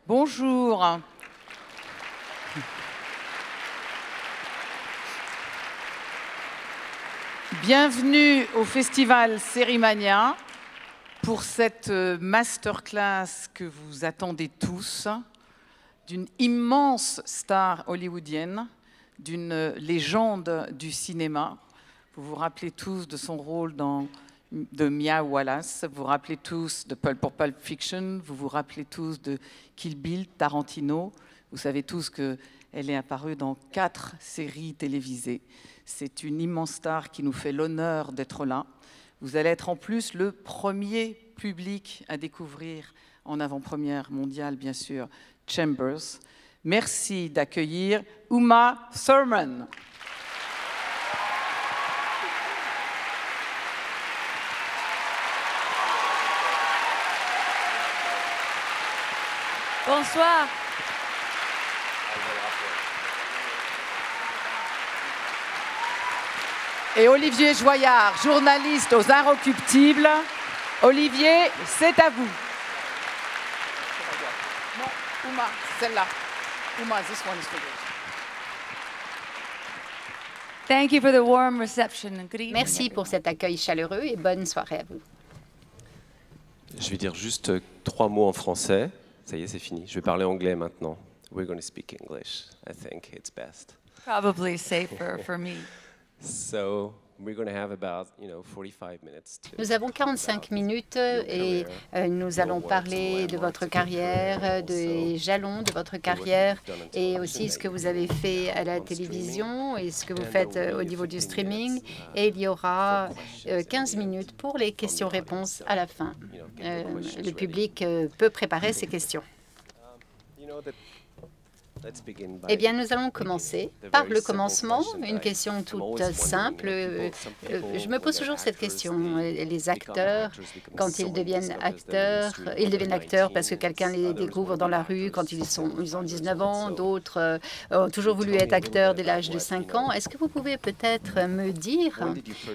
Bonjour. Bienvenue au festival Sérimania pour cette masterclass que vous attendez tous, d'une immense star hollywoodienne, d'une légende du cinéma. Vous vous rappelez tous de son rôle de Mia Wallace, vous vous rappelez tous de pour Pulp Fiction, vous vous rappelez tous de Kill Bill, Tarantino, vous savez tous qu'elle est apparue dans 4 séries télévisées. C'est une immense star qui nous fait l'honneur d'être là. Vous allez être en plus le premier public à découvrir en avant-première mondiale, bien sûr, Chambers. Merci d'accueillir Uma Thurman. Bonsoir. Et Olivier Joyard, journaliste aux Inrecuptibles. Olivier, c'est à vous. Non, Uma, celle-là. Uma, this one is for you. Thank you for the warm reception and good evening. Merci pour cet accueil chaleureux et bonne soirée à vous. Je vais dire juste 3 mots en français. Ça y est, c'est fini. Je vais parler anglais maintenant. We're going to speak English. I think it's best. Probably safer for me. So we're going to have about, 45 minutes. Nous avons 45 minutes et nous allons parler de votre carrière, des jalons de votre carrière et aussi ce que vous avez fait à la télévision et ce que vous faites au niveau du streaming. Et il y aura 15 minutes pour les questions-réponses à la fin. Le public peut préparer ses questions. Eh bien, nous allons commencer par le commencement, une question toute simple. Je me pose toujours cette question. Les acteurs, quand ils deviennent acteurs parce que quelqu'un les découvre dans la rue quand ils ont 19 ans, d'autres ont toujours voulu être acteurs dès l'âge de 5 ans. Est-ce que vous pouvez peut-être me dire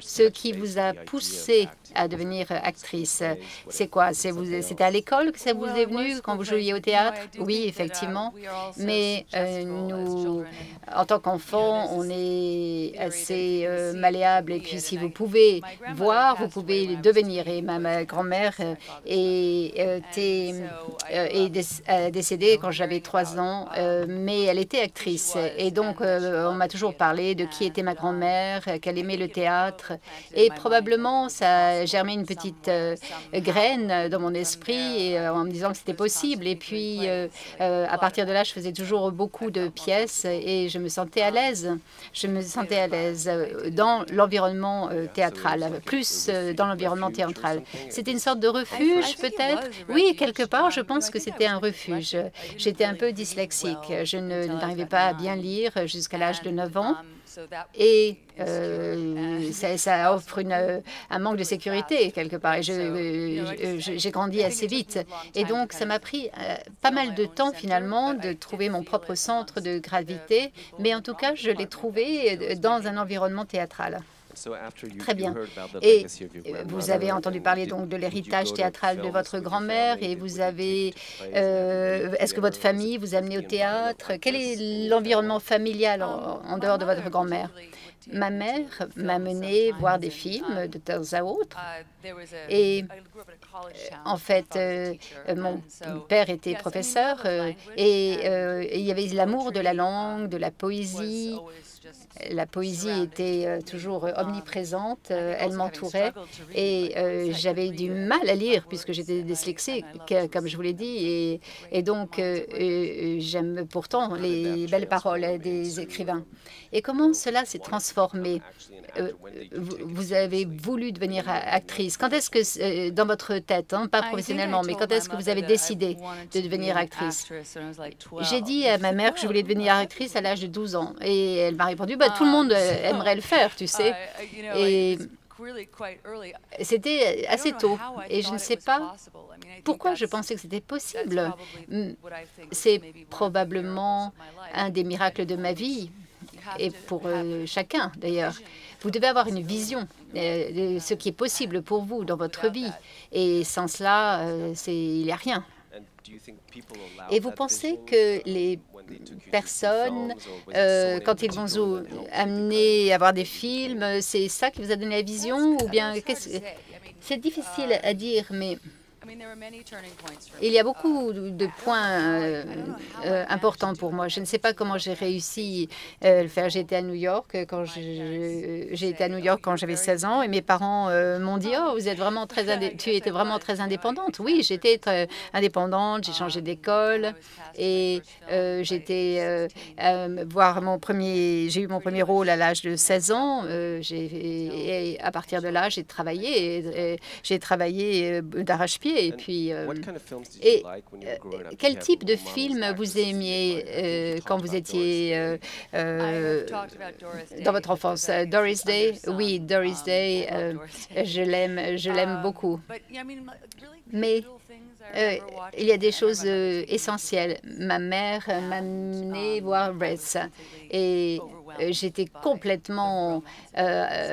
ce qui vous a poussé à devenir actrice? C'est quoi? C'était à l'école que ça vous est venu quand vous jouiez au théâtre? Oui, effectivement. Mais nous, en tant qu'enfants, on est assez malléable. Et puis, si vous pouvez voir, vous pouvez devenir. Et ma grand-mère est décédée quand j'avais 3 ans, mais elle était actrice. Et donc, on m'a toujours parlé de qui était ma grand-mère, qu'elle aimait le théâtre. Et probablement, ça a germé une petite graine dans mon esprit en me disant que c'était possible. Et puis, à partir de là, je faisais toujours beaucoup de pièces et je me sentais à l'aise. Je me sentais à l'aise dans l'environnement théâtral, plus dans l'environnement théâtral. C'était une sorte de refuge, peut-être? Oui, quelque part, je pense que c'était un refuge. J'étais un peu dyslexique. Je n'arrivais pas à bien lire jusqu'à l'âge de 9 ans. Et ça offre un manque de sécurité quelque part. Et j'ai grandi assez vite. Et donc, ça m'a pris pas mal de temps, finalement, de trouver mon propre centre de gravité. Mais en tout cas, je l'ai trouvé dans un environnement théâtral. Très bien. Et vous avez entendu parler donc de l'héritage théâtral de votre grand-mère et vous avez... Est-ce que votre famille vous a amené au théâtre? Quel est l'environnement familial en dehors de votre grand-mère? Ma mère m'a menée voir des films de temps à autre. Et en fait, mon père était professeur et il y avait l'amour de la langue, de la poésie. La poésie était toujours omniprésente, elle m'entourait et j'avais du mal à lire puisque j'étais dyslexique, comme je vous l'ai dit, et donc j'aime pourtant les belles paroles des écrivains. Et comment cela s'est transformé? Vous avez voulu devenir actrice. Quand est-ce que, dans votre tête, hein, pas professionnellement, mais quand est-ce que vous avez décidé de devenir actrice? J'ai dit à ma mère que je voulais devenir actrice à l'âge de 12 ans et elle m'a répondu, bah, tout le monde aimerait le faire, tu sais. Et c'était assez tôt et je ne sais pas pourquoi je pensais que c'était possible. C'est probablement un des miracles de ma vie et pour chacun d'ailleurs. Vous devez avoir une vision de ce qui est possible pour vous dans votre vie et sans cela, il n'y a rien. Et vous pensez que les personnes, quand ils vont amener à voir des films, c'est ça qui vous a donné la vision ou bien c'est difficile à dire, mais il y a beaucoup de points importants pour moi. Je ne sais pas comment j'ai réussi à le faire. J'ai été à New York quand j'avais 16 ans et mes parents m'ont dit « Oh, vous êtes vraiment tu étais vraiment très indépendante. » Oui, j'étais très indépendante. J'ai changé d'école et j'étais voir j'ai eu mon premier rôle à l'âge de 16 ans. Et à partir de là, j'ai travaillé d'arrache-pied. Et puis, quel type de film vous aimiez quand vous étiez dans votre enfance? Doris Day? Oui, Doris Day, je l'aime beaucoup. Mais il y a des choses essentielles. Ma mère m'a amené voir Reds et j'étais complètement...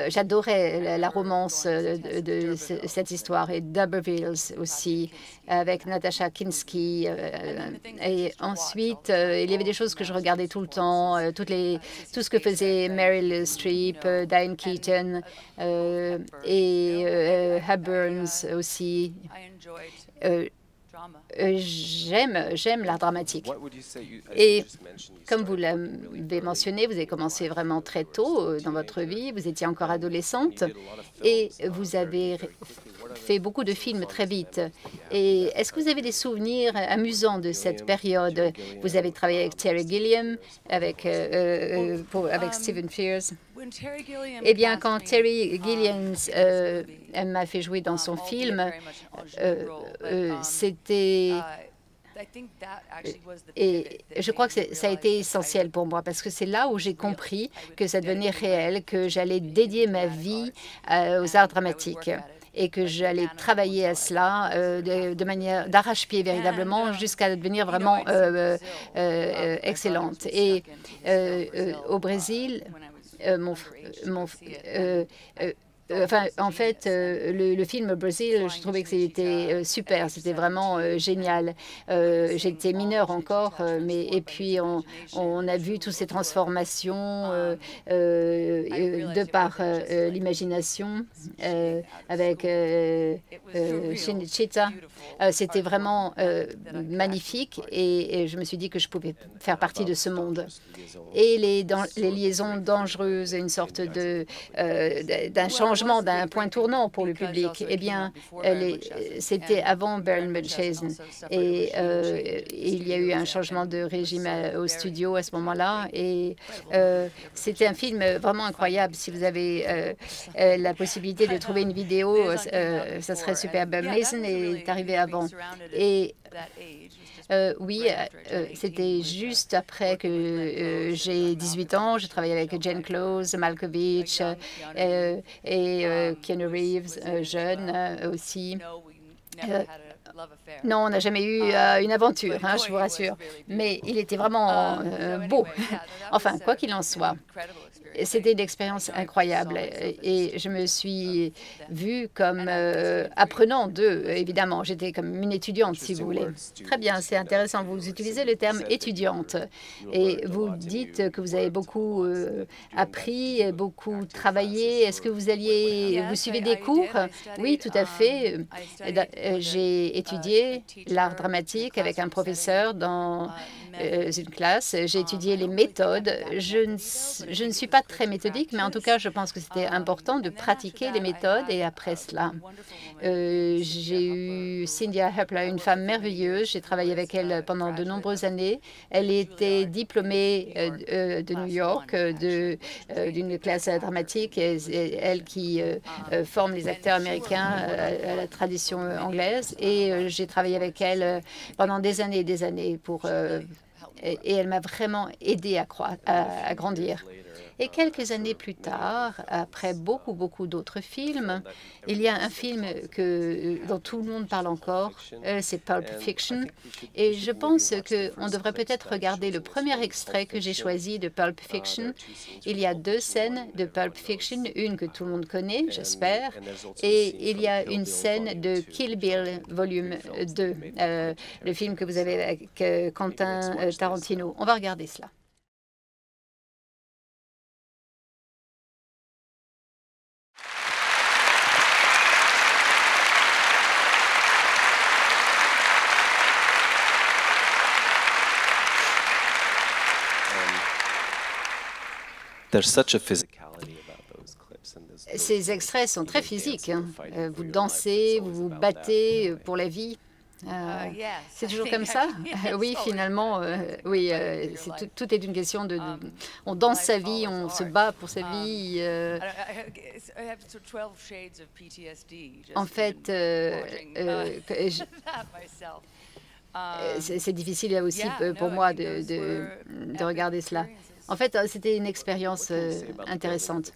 J'adorais la romance de cette histoire et d'Ubervilles aussi, avec Natasha Kinski. Et ensuite, il y avait des choses que je regardais tout le temps, tout ce que faisait Meryl Streep, Diane Keaton et Hub Burns aussi. J'aime l'art dramatique. Et comme vous l'avez mentionné, vous avez commencé vraiment très tôt dans votre vie. Vous étiez encore adolescente et vous avez fait beaucoup de films très vite. Et est-ce que vous avez des souvenirs amusants de cette période? Vous avez travaillé avec Terry Gilliam, avec Stephen Frears. Eh bien, quand Terry Gilliam m'a fait jouer dans son film, c'était... Et je crois que ça a été essentiel pour moi parce que c'est là où j'ai compris que ça devenait réel, que j'allais dédier ma vie aux arts dramatiques et que j'allais travailler à cela de manière d'arrache-pied véritablement jusqu'à devenir vraiment excellente. Et au Brésil, en fait, le film Brésil, je trouvais que c'était super, c'était vraiment génial. J'étais mineure encore, et puis on a vu toutes ces transformations de par l'imagination avec Cinecittà. C'était vraiment magnifique et je me suis dit que je pouvais faire partie de ce monde. Et les liaisons dangereuses, une sorte d'un changement, d'un point tournant pour le public. Eh bien, c'était avant Baron Munchausen. Et il y a eu un changement de régime au studio à ce moment-là. Et c'était un film vraiment incroyable. Si vous avez la possibilité de trouver une vidéo, ça serait superbe. Mason est arrivé avant. Et oui, c'était juste après que j'ai 18 ans. Je travaillais avec Glenn Close, Malkovich et Keanu Reeves, jeune aussi. Non, on n'a jamais eu une aventure, hein, je vous rassure. Mais il était vraiment beau. Enfin, quoi qu'il en soit. C'était une expérience incroyable et je me suis vue comme apprenant d'eux, évidemment. J'étais comme une étudiante, si vous voulez. Très bien, c'est intéressant. Vous utilisez le terme étudiante et vous dites que vous avez beaucoup appris, beaucoup travaillé. Est-ce que vous suivez des cours? Oui, tout à fait. J'ai étudié l'art dramatique avec un professeur dans une classe. J'ai étudié les méthodes. Je ne suis pas très méthodique, mais en tout cas, je pense que c'était important de pratiquer les méthodes. Et après cela, j'ai eu Cynthia Hepler, une femme merveilleuse. J'ai travaillé avec elle pendant de nombreuses années. Elle était diplômée de New York, d'une classe dramatique. Elle qui forme les acteurs américains à la tradition anglaise. Et j'ai travaillé avec elle pendant des années et des années et elle m'a vraiment aidé à grandir. Et quelques années plus tard, après beaucoup d'autres films, il y a un film dont tout le monde parle encore, c'est Pulp Fiction. Et je pense qu'on devrait peut-être regarder le premier extrait que j'ai choisi de Pulp Fiction. Il y a 2 scènes de Pulp Fiction, une que tout le monde connaît, j'espère, et il y a une scène de Kill Bill, volume 2, le film que vous avez avec Quentin Tarantino. On va regarder cela. Ces extraits sont très physiques. Hein. Vous dansez, vous vous battez pour la vie. C'est toujours comme ça? Oui, finalement, oui, tout est une question de... On danse sa vie, on se bat pour sa vie. En fait, c'est difficile aussi pour moi de regarder cela. En fait, c'était une expérience intéressante.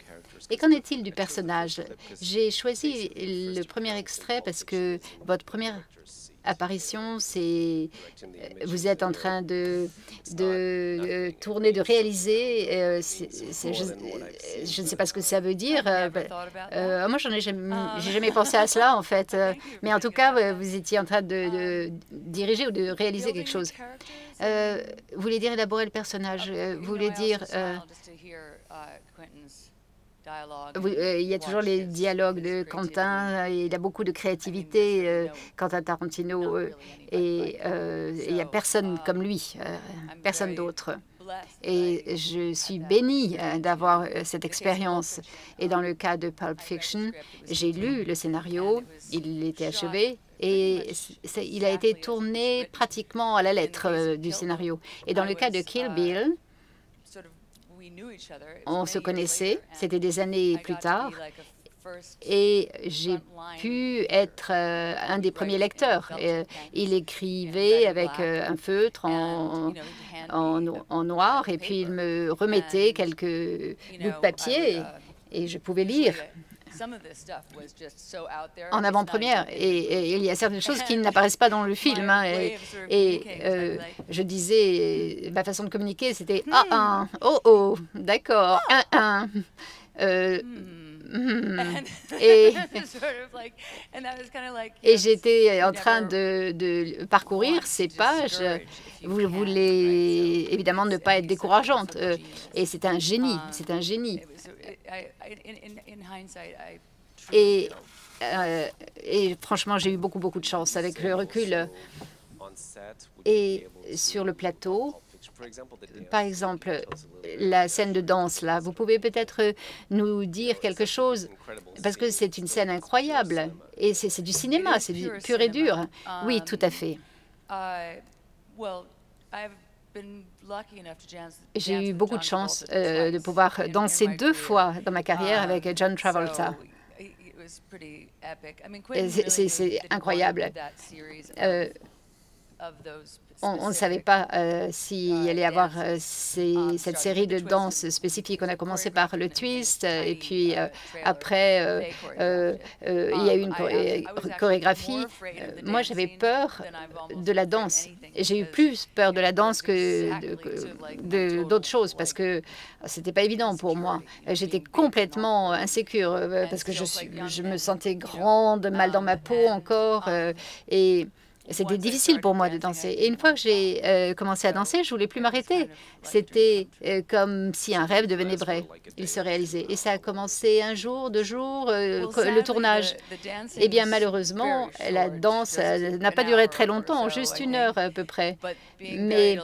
Et qu'en est-il du personnage? J'ai choisi le premier extrait parce que votre première apparition, c'est vous êtes en train de tourner, de réaliser. Je ne sais pas ce que ça veut dire. Moi, j'ai jamais pensé à cela, en fait. Mais en tout cas, vous étiez en train de diriger ou de réaliser quelque chose. Vous voulez dire élaborer le personnage? Vous voulez dire... il y a toujours les dialogues de Quentin, il a beaucoup de créativité, Quentin Tarantino, et il n'y a personne comme lui, personne d'autre. Et je suis bénie d'avoir cette expérience. Et dans le cas de Pulp Fiction, j'ai lu le scénario, il était achevé, et il a été tourné pratiquement à la lettre du scénario. Et dans le cas de Kill Bill, on se connaissait, c'était des années plus tard, et j'ai pu être un des premiers lecteurs. Il écrivait avec un feutre en noir, et puis il me remettait quelques bouts de papier, et je pouvais lire en avant-première. Et il y a certaines choses qui n'apparaissent pas dans le film. Hein, je disais, ma façon de communiquer, c'était « Ah, oh, d'accord, Et j'étais en train de parcourir ces pages. Vous voulez évidemment ne pas être décourageante. Et c'est un génie, c'est un génie. Et franchement, j'ai eu beaucoup de chance avec le recul. Et sur le plateau, par exemple, la scène de danse, là, vous pouvez peut-être nous dire quelque chose, parce que c'est une scène incroyable. Et c'est du cinéma, c'est du pur et dur. Oui, tout à fait. J'ai eu beaucoup de chance de pouvoir danser 2 fois dans ma carrière avec John Travolta. C'est incroyable. On ne savait pas s'il allait y avoir cette série de danses spécifiques. On a commencé par le twist, et puis après, il y a eu une chorégraphie. Moi, j'avais peur de la danse. J'ai eu plus peur de la danse que d'autres choses, parce que c'était pas évident pour moi. J'étais complètement insécure, parce que je me sentais grande, mal dans ma peau encore, et c'était difficile pour moi de danser. Et une fois que j'ai commencé à danser, je ne voulais plus m'arrêter. C'était comme si un rêve devenait vrai. Il se réalisait. Et ça a commencé un jour, 2 jours, le tournage. Eh bien, malheureusement, la danse n'a pas duré très longtemps, juste 1 heure à peu près. Mais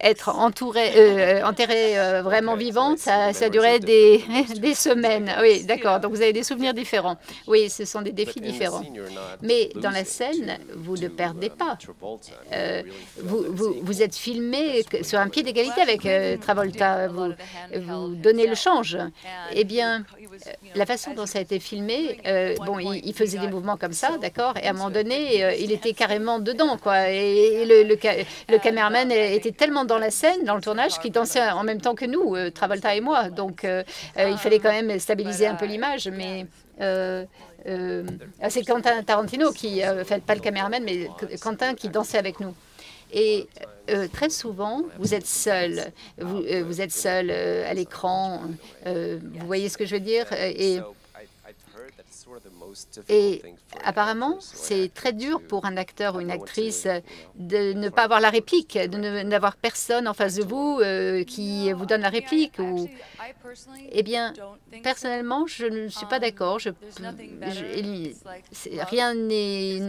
être enterré vraiment vivante, ça durait des semaines. Oui, d'accord. Donc, vous avez des souvenirs différents. Oui, ce sont des défis différents. Mais dans la scène, vous ne perdez pas. Vous êtes filmé sur un pied d'égalité avec Travolta. Vous donnez le change. Eh bien, la façon dont ça a été filmé, bon, il faisait des mouvements comme ça, d'accord, et à un moment donné, il était carrément dedans, quoi. Et le caméraman était tellement dans la scène, dans le tournage, qu'il dansait en même temps que nous, Travolta et moi. Donc, il fallait quand même stabiliser un peu l'image, mais c'est Quentin Tarantino qui, enfin, pas le caméraman, mais Quentin qui dansait avec nous. Et très souvent, vous êtes seul. Vous êtes seul à l'écran. Vous voyez ce que je veux dire? Et apparemment, c'est très dur pour un acteur ou une actrice de ne pas avoir la réplique, de n'avoir personne en face de vous qui vous donne la réplique. Ou... Eh bien, personnellement, je ne suis pas d'accord. Rien n'est...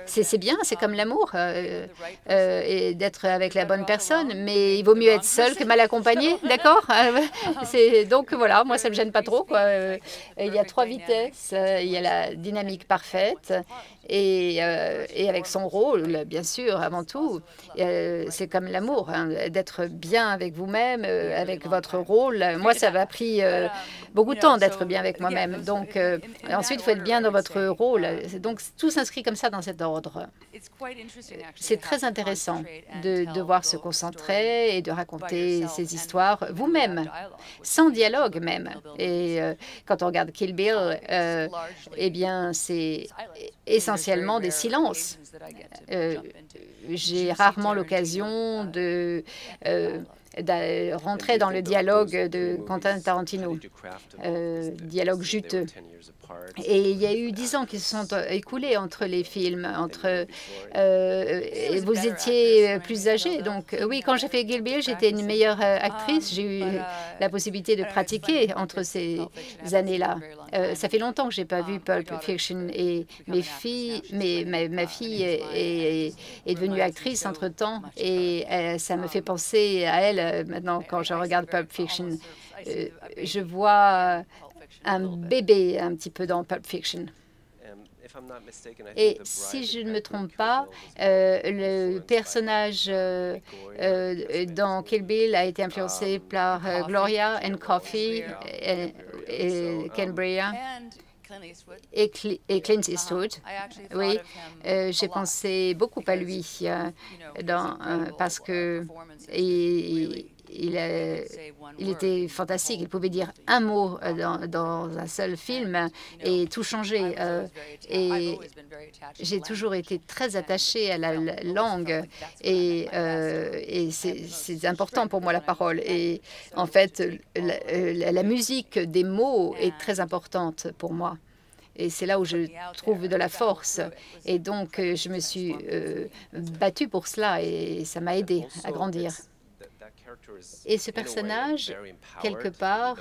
C'est bien, c'est comme l'amour, et d'être avec la bonne personne, mais il vaut mieux être seul que mal accompagné, d'accord? Donc voilà, moi, ça ne me gêne pas trop, quoi. Il y a 3 vitesses, il y a la dynamique parfaite, et avec son rôle, bien sûr, avant tout. C'est comme l'amour, hein, d'être bien avec vous-même, avec votre rôle. Moi, ça m'a pris beaucoup de temps d'être bien avec moi-même. Donc, ensuite, il faut être bien dans votre rôle. Donc, tout s'inscrit comme ça dans cet ordre. C'est très intéressant de devoir se concentrer et de raconter ces histoires vous-même, sans dialogue même. Et quand on regarde Kill Bill, eh bien, c'est essentiellement des silences. J'ai rarement l'occasion de rentrer dans le dialogue de Quentin Tarantino, dialogue juteux. Et il y a eu 10 ans qui se sont écoulés entre les films, et vous étiez plus âgé. Donc oui, quand j'ai fait Kill Bill, j'étais une meilleure actrice. J'ai eu la possibilité de pratiquer entre ces années-là. Ça fait longtemps que j'ai pas vu Pulp Fiction, et ma fille est devenue actrice entre-temps, et ça me fait penser à elle maintenant quand je regarde Pulp Fiction. Je vois un bébé un petit peu dans Pulp Fiction. Et si je ne me trompe pas, le personnage dans Kill Bill a été influencé par Gloria and Coffee et Ken Brea et Clint Eastwood. Oui, j'ai pensé beaucoup à lui parce que il était fantastique. Il pouvait dire un mot dans un seul film et tout changer. Et j'ai toujours été très attachée à la langue. Et c'est important pour moi, la parole. Et en fait, la musique des mots est très importante pour moi. Et c'est là où je trouve de la force. Et donc, je me suis battue pour cela, et ça m'a aidée à grandir. Et ce personnage, quelque part,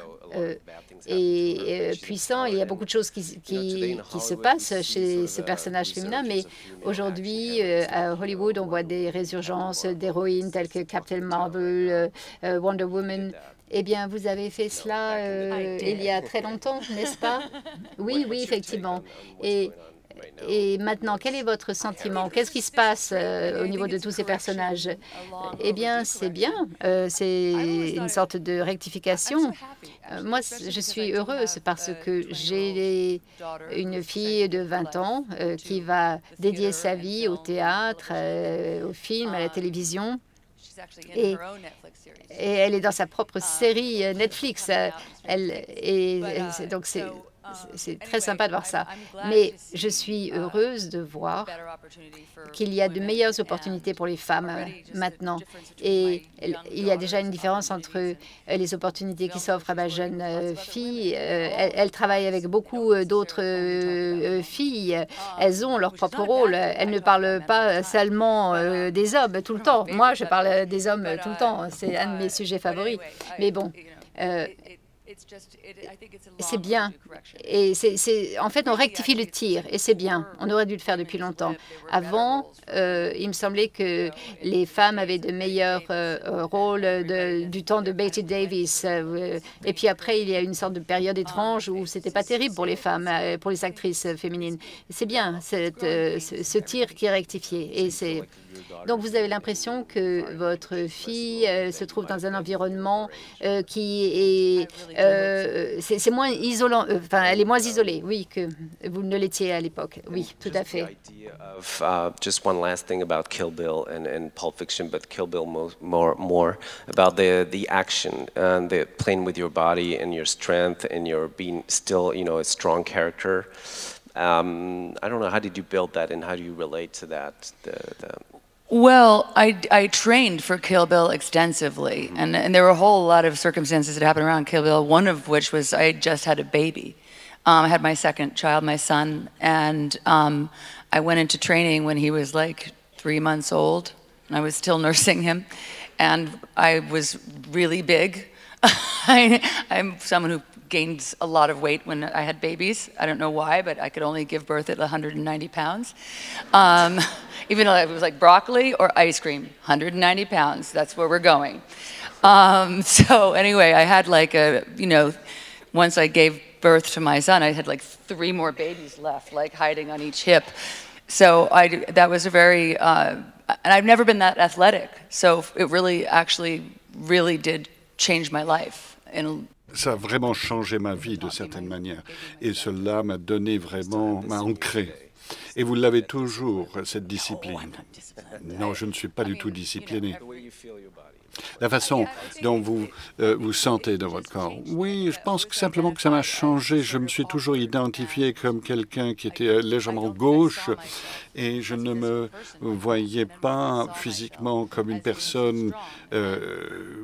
est puissant. Il y a beaucoup de choses qui se passent chez ce personnage féminin, mais aujourd'hui, à Hollywood, on voit des résurgences d'héroïnes telles que Captain Marvel, Wonder Woman. Eh bien, vous avez fait cela il y a très longtemps, n'est-ce pas? Oui, oui, effectivement. Et maintenant, quel est votre sentiment? Qu'est-ce qui se passe au niveau de tous ces personnages? Eh bien, c'est bien. C'est une sorte de rectification. Moi, je suis heureuse parce que j'ai une fille de 20 ans qui va dédier sa vie au théâtre, au film, à la télévision. Et elle est dans sa propre série Netflix. Donc, c'est très sympa de voir ça. Mais je suis heureuse de voir qu'il y a de meilleures opportunités pour les femmes maintenant. Et il y a déjà une différence entre les opportunités qui s'offrent à ma jeune fille. Elle travaille avec beaucoup d'autres filles. Elles ont leur propre rôle. Elles ne parlent pas seulement des hommes tout le temps. Moi, je parle des hommes tout le temps. C'est un de mes sujets favoris. Mais bon... c'est bien. Et en fait, on rectifie le tir, et c'est bien. On aurait dû le faire depuis longtemps. Avant, il me semblait que les femmes avaient de meilleurs rôles du temps de Bette Davis. Et puis après, il y a une sorte de période étrange où c'était pas terrible pour les femmes, pour les actrices féminines. C'est bien, ce tir qui est rectifié. Et c'est... Donc, vous avez l'impression que votre fille se trouve dans un environnement qui est c'est moins isolant, enfin, elle est moins isolée, oui, que vous ne l'étiez à l'époque. Oui, tout à fait. Just one last thing about Kill Bill and Pulp Fiction, but Kill Bill more about the action and the playing with your body and your strength and your being still, a strong character. I don't know, how did you build that and how do you relate to that? Well, I trained for Kill Bill extensively, and there were a whole lot of circumstances that happened around Kill Bill, one of which was I just had a baby. I had my second child, my son, and I went into training when he was like 3 months old, and I was still nursing him, and I was really big. I'm someone who gained a lot of weight when I had babies. I don't know why, but I could only give birth at 190 pounds. Even though it was like broccoli or ice cream, 190 pounds, that's where we're going. So anyway, I had like once I gave birth to my son, I had like 3 more babies left, like hiding on each hip. So that was a very, and I've never been that athletic. So it really did change my life. Ça a vraiment changé ma vie de certaine manière. Et cela m'a ancré. Et vous l'avez toujours, cette discipline. Non, je ne suis pas du tout discipliné. La façon dont vous vous sentez dans votre corps. Oui, je pense simplement que ça m'a changé. Je me suis toujours identifié comme quelqu'un qui était légèrement gauche et je ne me voyais pas physiquement comme une personne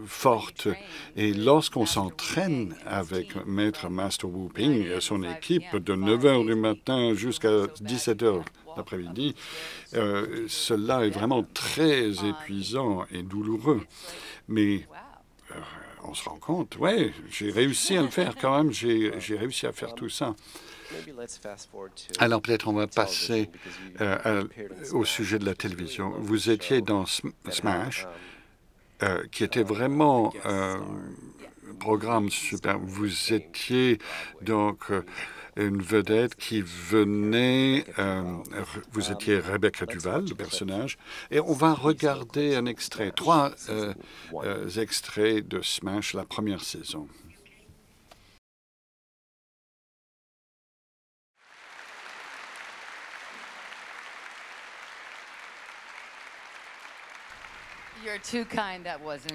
forte. Et lorsqu'on s'entraîne avec Maître Master Wu Ping et son équipe de 9 h du matin jusqu'à 17 h l'après-midi, cela est vraiment très épuisant et douloureux. Mais on se rend compte, ouais, j'ai réussi à le faire quand même, j'ai réussi à faire tout ça. Alors peut-être on va passer au sujet de la télévision. Vous étiez dans Smash, qui était vraiment un programme super. Vous étiez donc une vedette qui venait, vous étiez Rebecca Duval, le personnage, et on va regarder un extrait, 3 extraits de Smash, la première saison.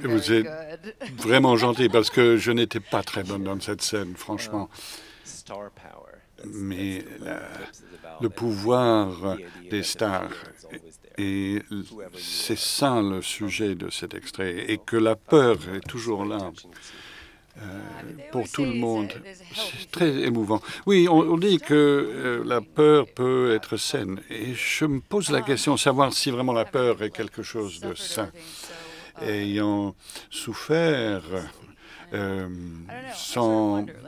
Vous êtes vraiment gentil parce que je n'étais pas très bonne dans cette scène, franchement. Mais le pouvoir des stars, et c'est ça le sujet de cet extrait, et que la peur est toujours là pour tout le monde. C'est très émouvant. Oui, on dit que la peur peut être saine, et je me pose la question de savoir si vraiment la peur est quelque chose de sain. Ayant souffert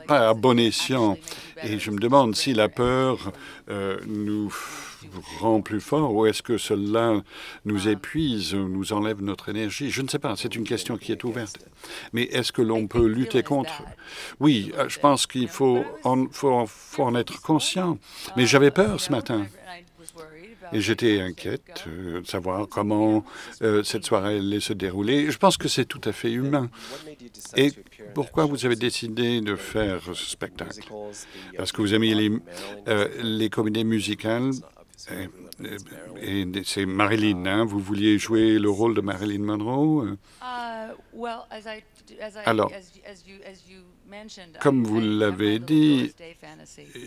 pas à bon escient. Et je me demande si la peur nous rend plus forts ou est-ce que cela nous épuise, nous enlève notre énergie. Je ne sais pas, c'est une question qui est ouverte. Mais est-ce que l'on peut lutter contre? Oui, je pense qu'il faut en être conscient. Mais j'avais peur ce matin. Et j'étais inquiète de savoir comment cette soirée allait se dérouler. Je pense que c'est tout à fait humain. Et pourquoi vous avez décidé de faire ce spectacle? Parce que vous aimez les comédies musicales et c'est Marilyn, hein? Vous vouliez jouer le rôle de Marilyn Monroe? Alors, comme vous l'avez dit,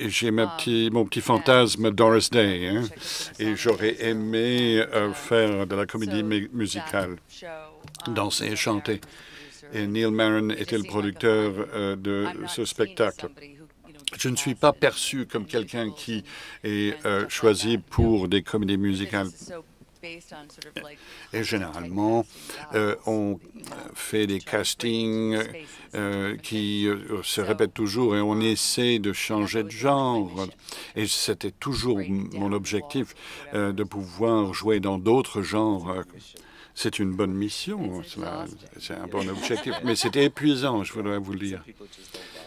j'ai mon petit fantasme Doris Day, hein, et j'aurais aimé faire de la comédie musicale, danser et chanter. Et Neil Maron était le producteur de ce spectacle. Je ne suis pas perçu comme quelqu'un qui est choisi pour des comédies musicales. Et généralement, on fait des castings qui se répètent toujours et on essaie de changer de genre. Et c'était toujours mon objectif de pouvoir jouer dans d'autres genres. C'est une bonne mission, c'est un bon objectif, mais c'était épuisant, je voudrais vous le dire.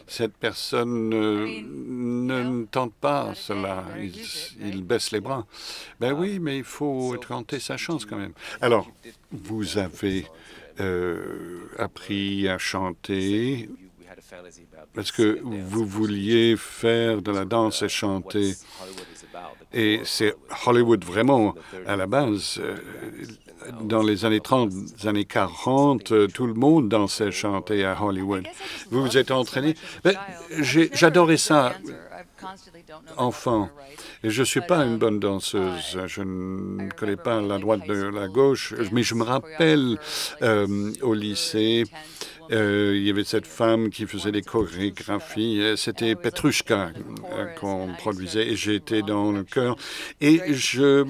Cette personne ne tente pas cela, il baisse les bras. Ben oui, mais il faut tenter sa chance quand même. Alors, vous avez appris à chanter parce que vous vouliez faire de la danse et chanter. Et c'est Hollywood vraiment à la base. Dans les années 30, années 40, tout le monde dansait, chantait à Hollywood. Vous vous êtes entraîné? J'adorais ça, enfant. Et je ne suis pas une bonne danseuse. Je ne connais pas la droite de la gauche. Mais je me rappelle au lycée, il y avait cette femme qui faisait des chorégraphies. C'était Petrushka qu'on produisait et j'étais dans le chœur. Et je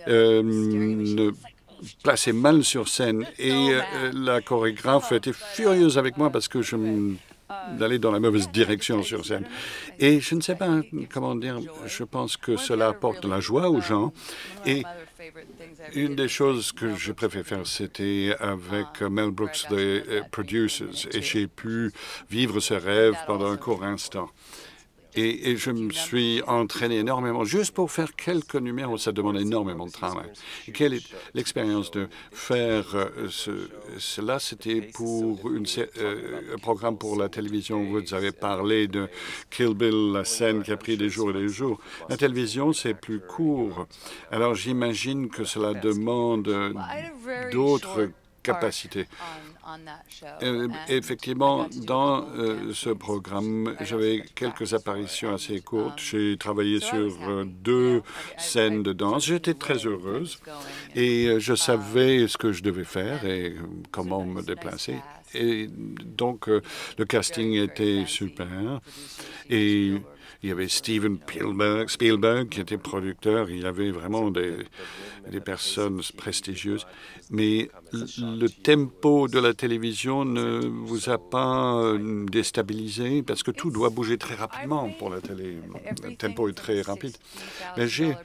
ne plaçais mal sur scène. Et la chorégraphe était furieuse avec moi parce que je d'aller dans la mauvaise direction sur scène. Et je ne sais pas comment dire, je pense que cela apporte de la joie aux gens. Et une des choses que je préfère faire, c'était avec Mel Brooks, The Producers, et j'ai pu vivre ce rêve pendant un court instant. Et je me suis entraîné énormément, juste pour faire quelques numéros, ça demande énormément de travail. Et quelle est l'expérience de faire cela? C'était pour un programme pour la télévision. Vous avez parlé de Kill Bill, la scène qui a pris des jours et des jours. La télévision, c'est plus court. Alors j'imagine que cela demande d'autres capacités. Effectivement, dans ce programme, j'avais quelques apparitions assez courtes. J'ai travaillé sur 2 scènes de danse. J'étais très heureuse et je savais ce que je devais faire et comment me déplacer. Et donc, le casting était super. Et il y avait Steven Spielberg qui était producteur. Il y avait vraiment des personnes prestigieuses. Mais le tempo de la télévision ne vous a pas déstabilisé parce que tout doit bouger très rapidement pour la télé. Le tempo est très rapide. Mais j'ai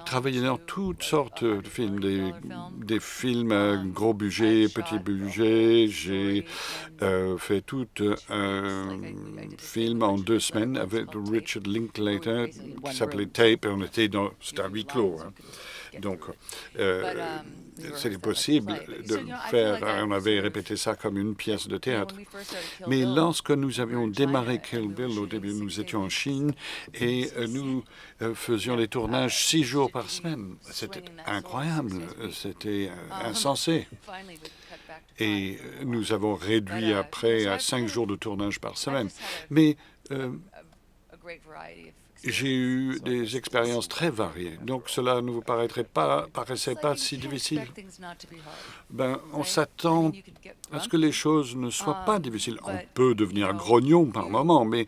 travaillé dans toutes sortes de films, des films à gros budget, petit budget. J'ai fait tout un film en 2 semaines avec Richard Linklater qui s'appelait Tape et c'était à huis clos. Hein. Donc, c'était possible de faire, on avait répété ça comme une pièce de théâtre. Mais lorsque nous avions démarré Kill Bill, au début, nous étions en Chine et nous faisions les tournages 6 jours par semaine. C'était incroyable, c'était insensé. Et nous avons réduit après à 5 jours de tournage par semaine. Mais j'ai eu des expériences très variées, donc cela ne vous paraissait pas si difficile. On s'attend à ce que les choses ne soient pas difficiles. On peut devenir grognon par moment, mais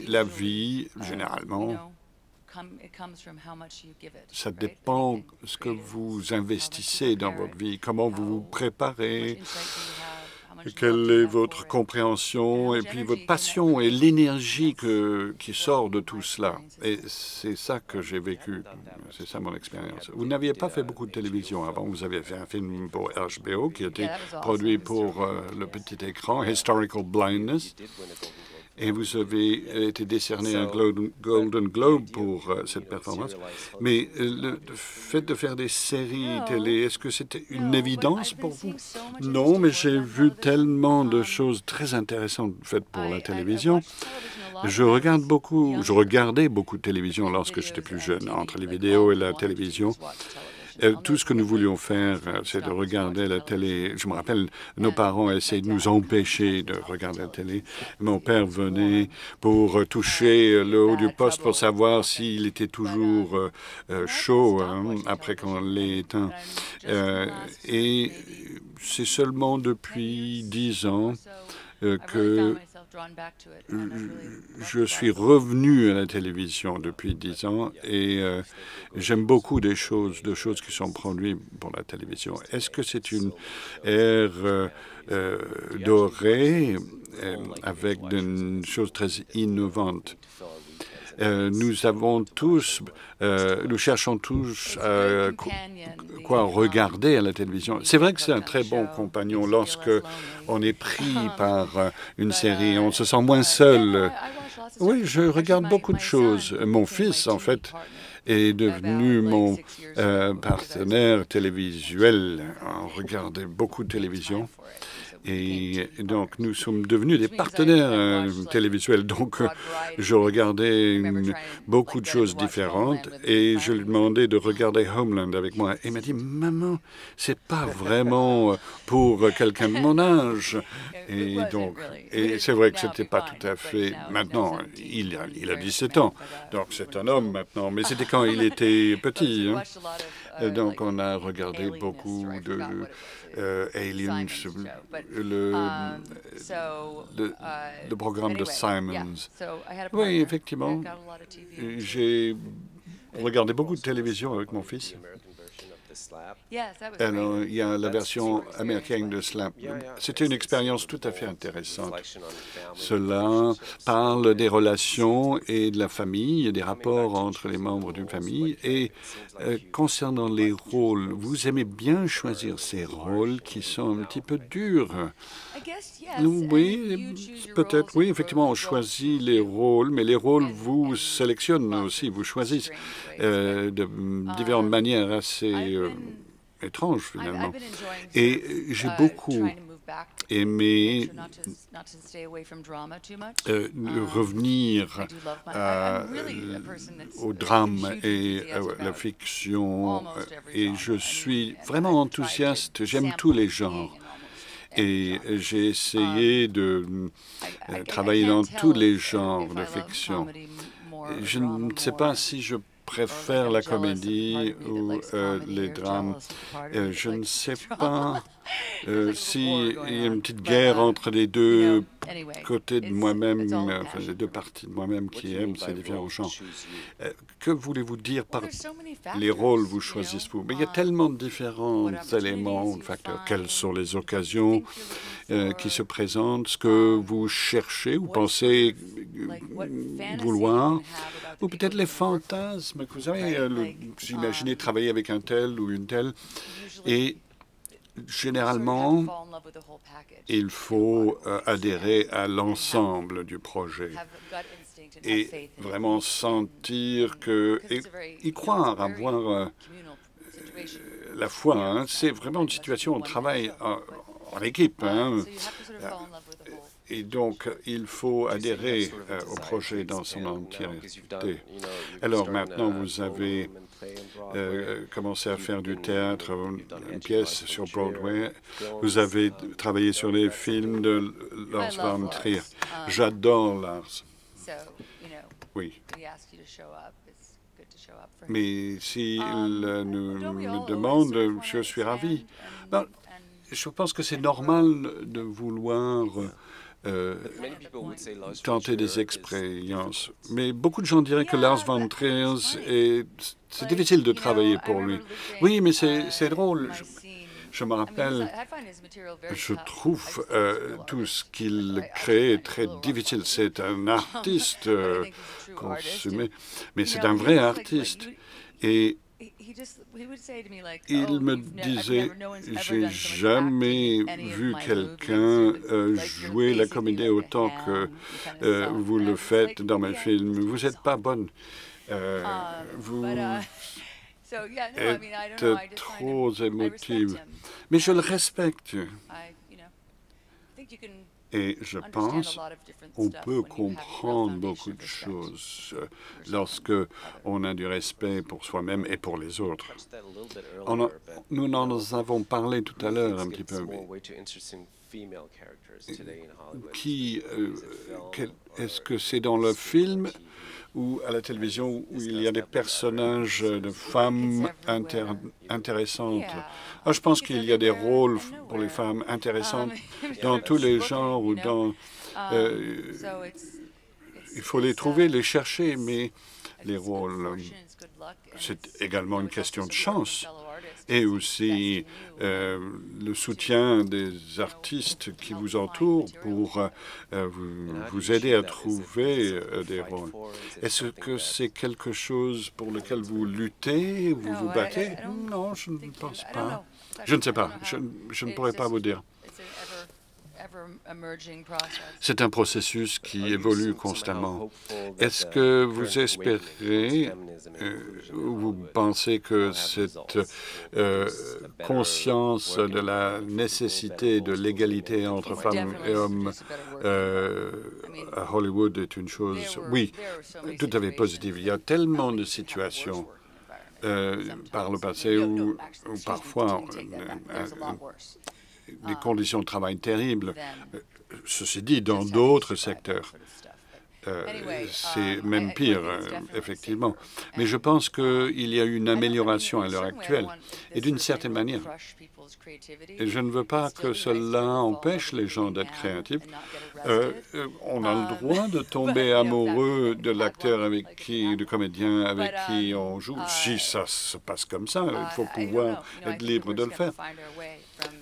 la vie, généralement, ça dépend de ce que vous investissez dans votre vie, comment vous vous préparez, quelle est votre compréhension et puis votre passion et l'énergie qui sort de tout cela. Et c'est ça que j'ai vécu, c'est ça mon expérience. Vous n'aviez pas fait beaucoup de télévision avant, vous avez fait un film pour HBO qui a été produit pour le petit écran, Historical Blindness. Et vous avez été décerné un Golden Globe pour cette performance. Mais le fait de faire des séries télé, est-ce que c'était une évidence pour vous? Non, mais j'ai vu tellement de choses très intéressantes faites pour la télévision. Je regardais beaucoup de télévision lorsque j'étais plus jeune, entre les vidéos et la télévision. Tout ce que nous voulions faire, c'est de regarder la télé. Je me rappelle, nos parents essayaient de nous empêcher de regarder la télé. Mon père venait pour toucher le haut du poste pour savoir s'il était toujours chaud après qu'on l'ait éteint. Et c'est seulement depuis 10 ans que je suis revenu à la télévision depuis 10 ans et j'aime beaucoup de choses qui sont produites pour la télévision. Est-ce que c'est une ère dorée avec des choses très innovantes? Nous cherchons tous quoi regarder à la télévision. C'est vrai que c'est un très bon compagnon lorsque on est pris par une série. On se sent moins seul. Oui, je regarde beaucoup de choses. Mon fils, en fait, est devenu mon partenaire télévisuel. On regardait beaucoup de télévision. Et donc, nous sommes devenus des partenaires télévisuels. Donc, je regardais beaucoup de choses différentes et je lui demandais de regarder Homeland avec moi. Et il m'a dit, maman, c'est pas vraiment pour quelqu'un de mon âge. Et donc, et c'est vrai que c'était pas tout à fait. Maintenant, il a 17 ans, donc c'est un homme maintenant. Mais c'était quand il était petit. Hein. Donc, on a regardé beaucoup de Aliens, le programme de Simons. Oui, effectivement, j'ai regardé beaucoup de télévision avec mon fils. Alors, il y a la version américaine de Slap. C'était une expérience tout à fait intéressante. Cela parle des relations et de la famille, des rapports entre les membres d'une famille. Et concernant les rôles, vous aimez bien choisir ces rôles qui sont un petit peu durs. Oui, peut-être, oui, effectivement, on choisit les rôles, mais les rôles vous sélectionnent aussi, vous choisissent de différentes manières assez étranges, finalement. Et j'ai beaucoup aimé revenir au drame et à la fiction, et je suis vraiment enthousiaste, j'aime tous les genres. Et j'ai essayé de travailler dans tous les genres de fiction. Je ne sais pas si je préfère la comédie ou les drames. Je ne sais pas s'il y a une petite guerre entre les deux côtés de moi-même, enfin les deux parties de moi-même qui aiment ces différents genres. Que voulez-vous dire par les rôles vous choisissez-vous? Mais il y a tellement de différents éléments, facteurs. Quelles sont les occasions qui se présentent, ce que vous cherchez ou pensez vouloir, ou peut-être les fantasmes que vous avez. Vous imaginez travailler avec un tel ou une telle. Et généralement, il faut adhérer à l'ensemble du projet et vraiment sentir que, et y croire, avoir la foi. Hein, c'est vraiment une situation où on travaille en équipe. Hein, et donc, il faut adhérer au projet dans son entièreté. Alors maintenant, vous avez commencé à faire du théâtre, une pièce sur Broadway. Vous avez travaillé sur les films de Lars von Trier. J'adore Lars. Oui. Mais s'il me demande, je suis ravi. Ben, je pense que c'est normal de vouloir tenter des expériences. Mais beaucoup de gens diraient que Lars von Trier, c'est difficile de travailler pour lui. Oui, mais c'est drôle. Je me rappelle, je trouve tout ce qu'il crée très difficile. C'est un artiste consumé, mais c'est un vrai artiste. Et il me disait, j'ai jamais vu quelqu'un jouer la comédie autant que vous le faites dans mes films. Vous n'êtes pas bonne. Vous êtes trop émotive. Mais je le respecte. Et je pense qu'on peut comprendre beaucoup de choses lorsque on a du respect pour soi-même et pour les autres. Nous en avons parlé tout à l'heure un petit peu. Est-ce que c'est dans le film ou à la télévision où il y a des personnages de femmes intéressantes? Ah, je pense qu'il y a des rôles pour les femmes intéressantes dans tous les genres ou dans... il faut les trouver, les chercher, mais les rôles, c'est également une question de chance. Et aussi le soutien des artistes qui vous entourent pour vous aider à trouver des rôles. Est-ce que c'est quelque chose pour lequel vous luttez, vous vous battez? Non, je ne pense pas. Je ne sais pas. Je ne pourrais pas vous dire. C'est un processus qui évolue constamment. Est-ce que vous espérez, ou vous pensez que cette conscience de la nécessité de l'égalité entre femmes et hommes à Hollywood est une chose, oui, tout à fait positive. Il y a tellement de situations par le passé où parfois des conditions de travail terribles. Ceci dit, dans d'autres secteurs, c'est même pire, effectivement. Mais je pense qu'il y a une amélioration à l'heure actuelle. Et d'une certaine manière, et je ne veux pas que cela empêche les gens d'être créatifs. On a le droit de tomber amoureux de l'acteur avec qui, du comédien avec qui on joue. Si ça se passe comme ça, il faut pouvoir être libre de le faire.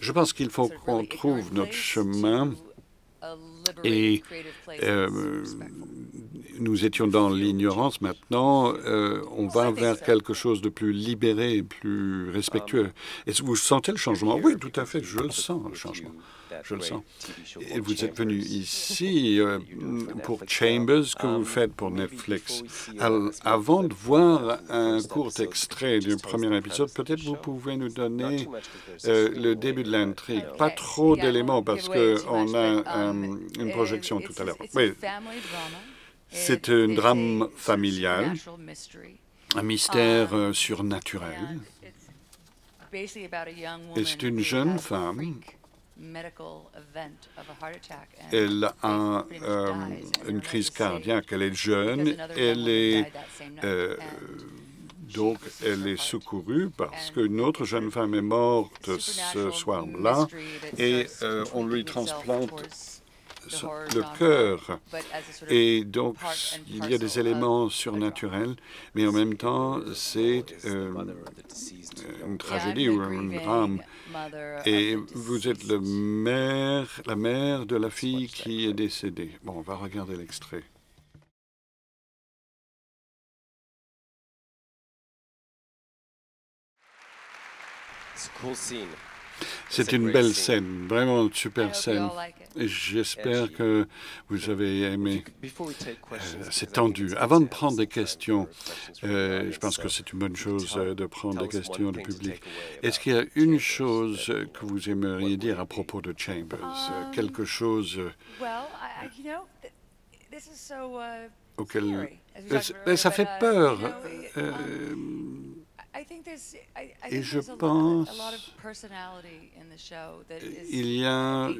Je pense qu'il faut qu'on trouve notre chemin. Et nous étions dans l'ignorance. Maintenant, on va vers quelque chose de plus libéré et plus respectueux. Et vous sentez le changement? Oui, tout à fait. Je le sens, le changement. Je le sens. Et vous êtes venu ici pour Chambers, que vous faites pour Netflix. Avant de voir un court extrait du premier épisode, peut-être vous pouvez nous donner le début de l'intrigue. Pas trop d'éléments parce qu'on a une projection tout à l'heure. Oui. C'est un drame familial, un mystère surnaturel. Et c'est une jeune femme. Elle a une crise cardiaque. Elle est jeune. Donc, elle est secourue parce qu'une autre jeune femme est morte ce soir-là et on lui transplante le cœur. Et donc, il y a des éléments surnaturels, mais en même temps, c'est une tragédie ou un drame. Et vous êtes la mère de la fille qui est décédée. Bon, on va regarder l'extrait. C'est une belle scène, vraiment une super scène. J'espère que vous avez aimé. C'est tendu. Avant de prendre des questions, je pense que c'est une bonne chose de prendre des questions du public. Est-ce qu'il y a une chose que vous aimeriez dire à propos de Chambers? Quelque chose auquel... Ça fait peur. Et je pense il y a...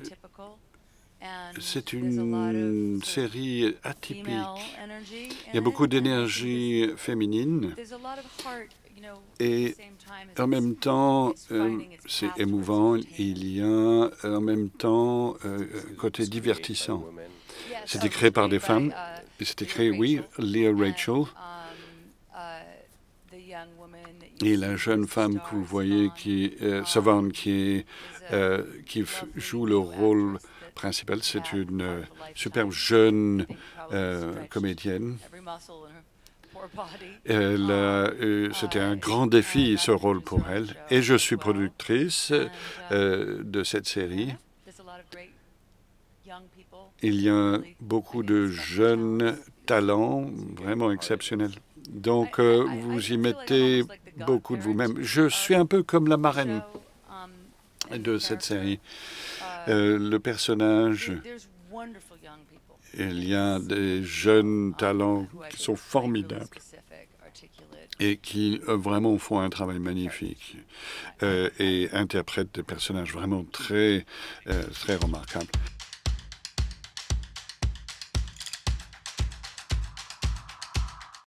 C'est une série atypique. Il y a beaucoup d'énergie féminine et en même temps, c'est émouvant. Il y a en même temps un côté divertissant. C'était créé par des femmes. C'était créé, oui, Leah Rachel. Et la jeune femme que vous voyez, Savon, qui joue le rôle principal, c'est une superbe jeune comédienne. C'était un grand défi, ce rôle pour elle. Et je suis productrice de cette série. Il y a beaucoup de jeunes talents vraiment exceptionnels. Donc, vous y mettez beaucoup de vous-même. Je suis un peu comme la marraine de cette série. Le personnage, il y a des jeunes talents qui sont formidables et qui vraiment font un travail magnifique et interprètent des personnages vraiment très remarquables.